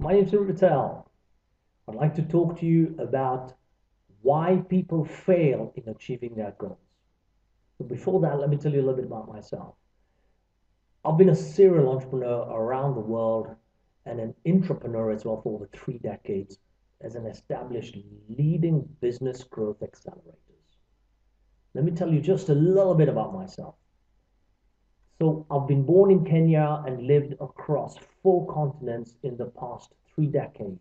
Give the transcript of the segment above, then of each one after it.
My name is Surya Patel. I'd like to talk to you about why people fail in achieving their goals. But before that, let me tell you a little bit about myself. I've been a serial entrepreneur around the world and an entrepreneur as well for over 3 decades as an established leading business growth accelerators. Let me tell you just a little bit about myself. So I've been born in Kenya and lived across 4 continents in the past 3 decades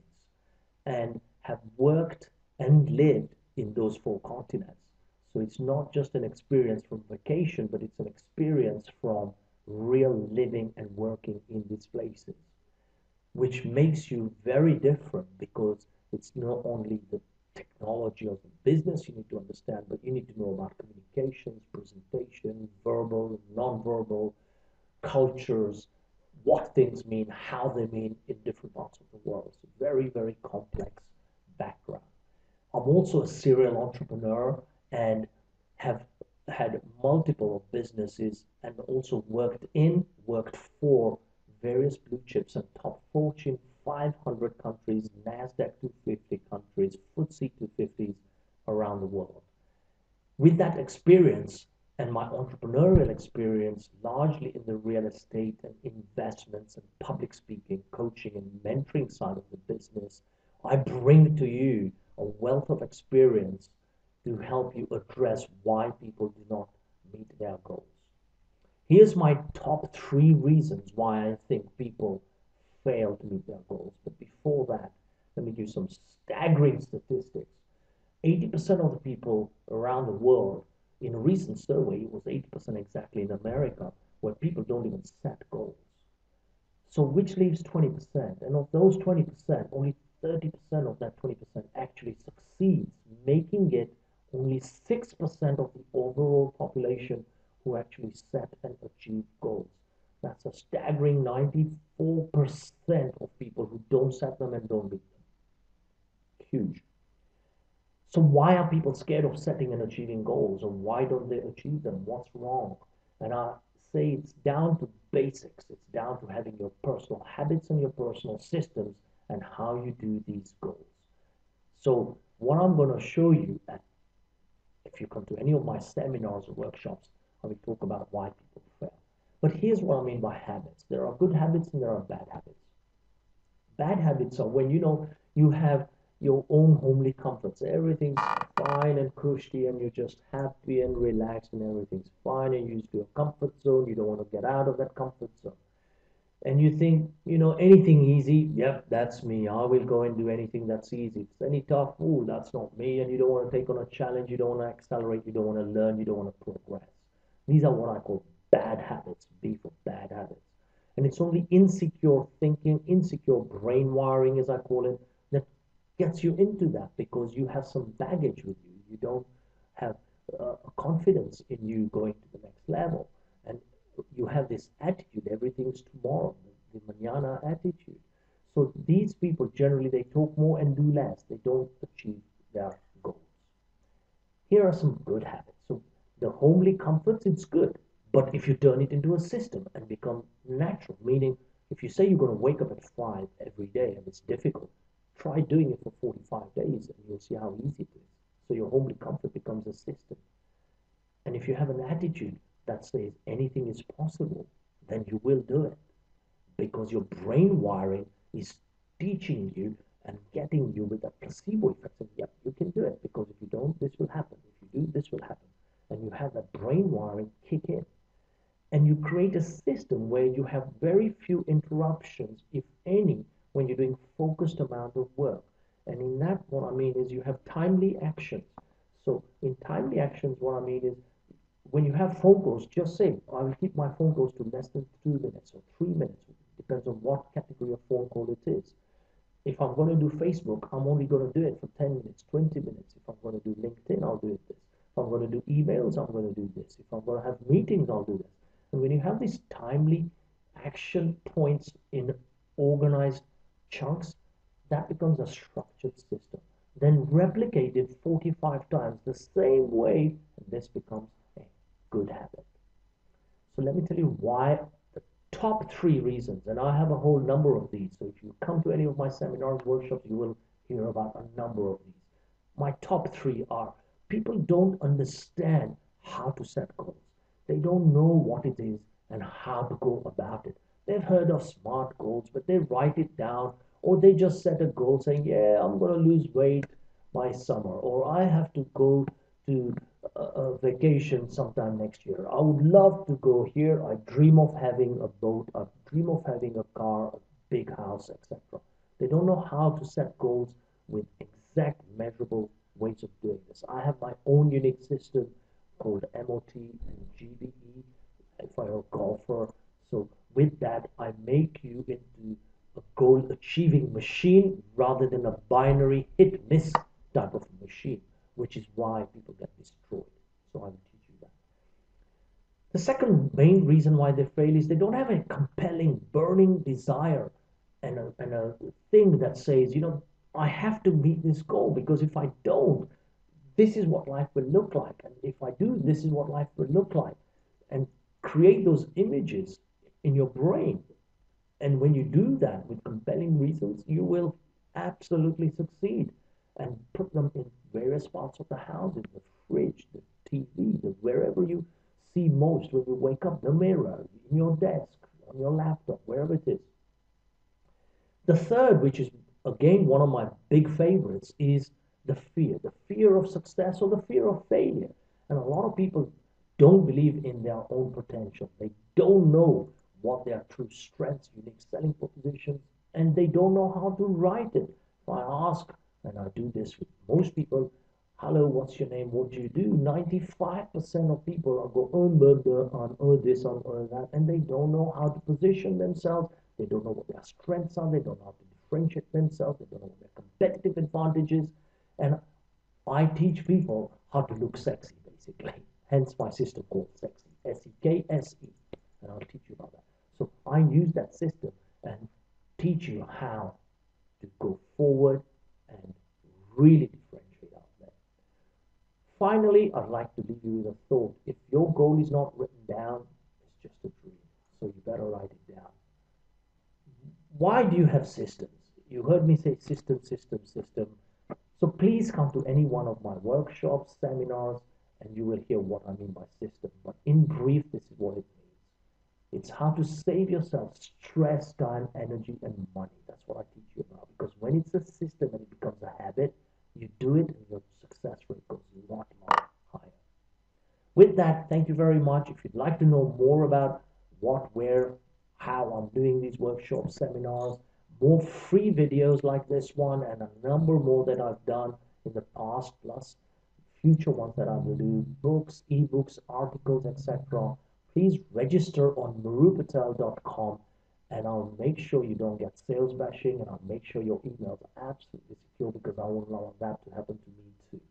and have worked and lived in those 4 continents. So it's not just an experience from vacation, but it's an experience from real living and working in these places, which makes you very different because it's not only the technology of the business you need to understand, but you need to know about communications, presentation, verbal, non-verbal, cultures, what things mean, how they mean in different parts of the world. It's a very, very complex background. I'm also a serial entrepreneur and have had multiple businesses and also worked for various blue chips and top Fortune 500 countries, NASDAQ 250 countries, FTSE 250s around the world. With that experience and my entrepreneurial experience, largely in the real estate and investments and public speaking, coaching, and mentoring side of the business, I bring to you a wealth of experience to help you address why people do not meet their goals. Here's my top 3 reasons why I think people fail to meet their goals. But before that, let me give you some staggering statistics. 80% of the people around the world, in a recent survey, it was 80% exactly in America, where people don't even set goals. So which leaves 20%. And of those 20%, only 30% of that 20% actually succeeds, making it only 6% of the overall population who actually set and achieve goals. That's a staggering 94% of people who don't set them and don't meet them. Huge. So why are people scared of setting and achieving goals, or why don't they achieve them? What's wrong? And I say it's down to basics. It's down to having your personal habits and your personal systems and how you do these goals. So what I'm going to show you, at, if you come to any of my seminars or workshops, I will talk about why people fail. But here's what I mean by habits. There are good habits and there are bad habits. Bad habits are when you have your own homely comforts. Everything's fine and cushy, and you're just happy and relaxed, and everything's fine, and you're used to your comfort zone. You don't want to get out of that comfort zone. And you think, anything easy, yep, that's me. I will go and do anything that's easy. If it's any tough, ooh, that's not me. And you don't want to take on a challenge. You don't want to accelerate. You don't want to learn. You don't want to progress. These are what I call bad habits, B for bad habits. And it's only insecure thinking, insecure brain wiring, as I call it, that gets you into that because you have some baggage with you. You don't have confidence in you going to the next level. And you have this attitude, everything's tomorrow, the manana attitude. So these people generally, they talk more and do less. They don't achieve their goals. Here are some good habits. So the homely comforts, it's good. But if you turn it into a system and become natural, meaning if you say you're going to wake up at 5 every day and it's difficult, try doing it for 45 days and you'll see how easy it is. So your homely comfort becomes a system. And if you have an attitude that says anything is possible, then you will do it because your brain wiring is teaching you and getting you with a placebo effect. And yep, you can do it because if you don't, this will happen. If you do, this will happen. And you have that brain wiring kick in. And you create a system where you have very few interruptions, if any, when you're doing focused amount of work. And in that, what I mean is you have timely actions. So in timely actions, what I mean is when you have phone calls, just say, I will keep my phone calls to less than 2 minutes or 3 minutes. It depends on what category of phone call it is. If I'm going to do Facebook, I'm only going to do it for 10 minutes, 20 minutes. If I'm going to do LinkedIn, I'll do it this. If I'm going to do emails, I'm going to do this. If I'm going to have meetings, I'll do this. And when you have these timely action points in organized chunks, that becomes a structured system. Then replicate it 45 times the same way, and this becomes a good habit. So let me tell you why the Top three reasons, and I have a whole number of these. So if you come to any of my seminars, workshops, you will hear about a number of these. My top three are: people don't understand how to set goals. They don't know what it is and how to go about it. They've heard of SMART goals, but they write it down, or they just set a goal saying, yeah, I'm going to lose weight by summer, or I have to go to a vacation sometime next year. I would love to go here. I dream of having a boat. I dream of having a car, a big house, etc. They don't know how to set goals with exact measurable ways of doing this. I have my own unique system called MOT and GBE if you're a golfer. So with that, I make you into a goal achieving machine rather than a binary hit miss type of machine, which is why people get destroyed. So I will teach you that. The second main reason why they fail is they don't have a compelling, burning desire and a thing that says, I have to meet this goal because if I don't, this is what life will look like. And if I do, this is what life will look like. And create those images in your brain. And when you do that with compelling reasons, you will absolutely succeed and put them in various parts of the house, in the fridge, the TV, wherever you see most when you wake up, the mirror, in your desk, on your laptop, wherever it is. The third, which is again one of my big favorites, is the fear of success or the fear of failure. And a lot of people don't believe in their own potential. They don't know what their true strengths, unique selling propositions, and they don't know how to write it. So I ask, and I do this with most people, hello, what's your name? What do you do? 95% of people are go on this, on that, and they don't know how to position themselves. They don't know what their strengths are. They don't know how to differentiate themselves. They don't know what their competitive advantage is. And I teach people how to look sexy, basically. Hence my system called Sexy, SEKSE. And I'll teach you about that. So I use that system and teach you how to go forward and really differentiate out there. Finally, I'd like to leave you with a thought. If your goal is not written down, it's just a dream. So you better write it down. Why do you have systems? You heard me say system, system, system. So please come to any one of my workshops, seminars, and you will hear what I mean by system. But in brief, this is what it means. It's how to save yourself stress, time, energy, and money. That's what I teach you about. Because when it's a system and it becomes a habit, you do it and your success rate goes a lot higher. With that, thank you very much. If you'd like to know more about what, where, how I'm doing these workshops, seminars, more free videos like this one, and a number more that I've done in the past, plus future ones that I will do, books, ebooks, articles, etc. Please register on murupatel.com and I'll make sure you don't get sales bashing and I'll make sure your emails are absolutely secure because I won't allow that to happen to me too.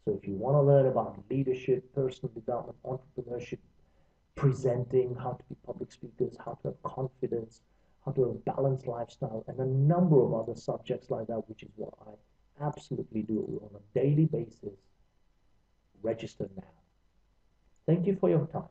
So if you want to learn about leadership, personal development, entrepreneurship, presenting, how to be public speakers, how to have confidence, how to have a balanced lifestyle, and a number of other subjects like that, which is what I absolutely do on a daily basis, register now. Thank you for your time.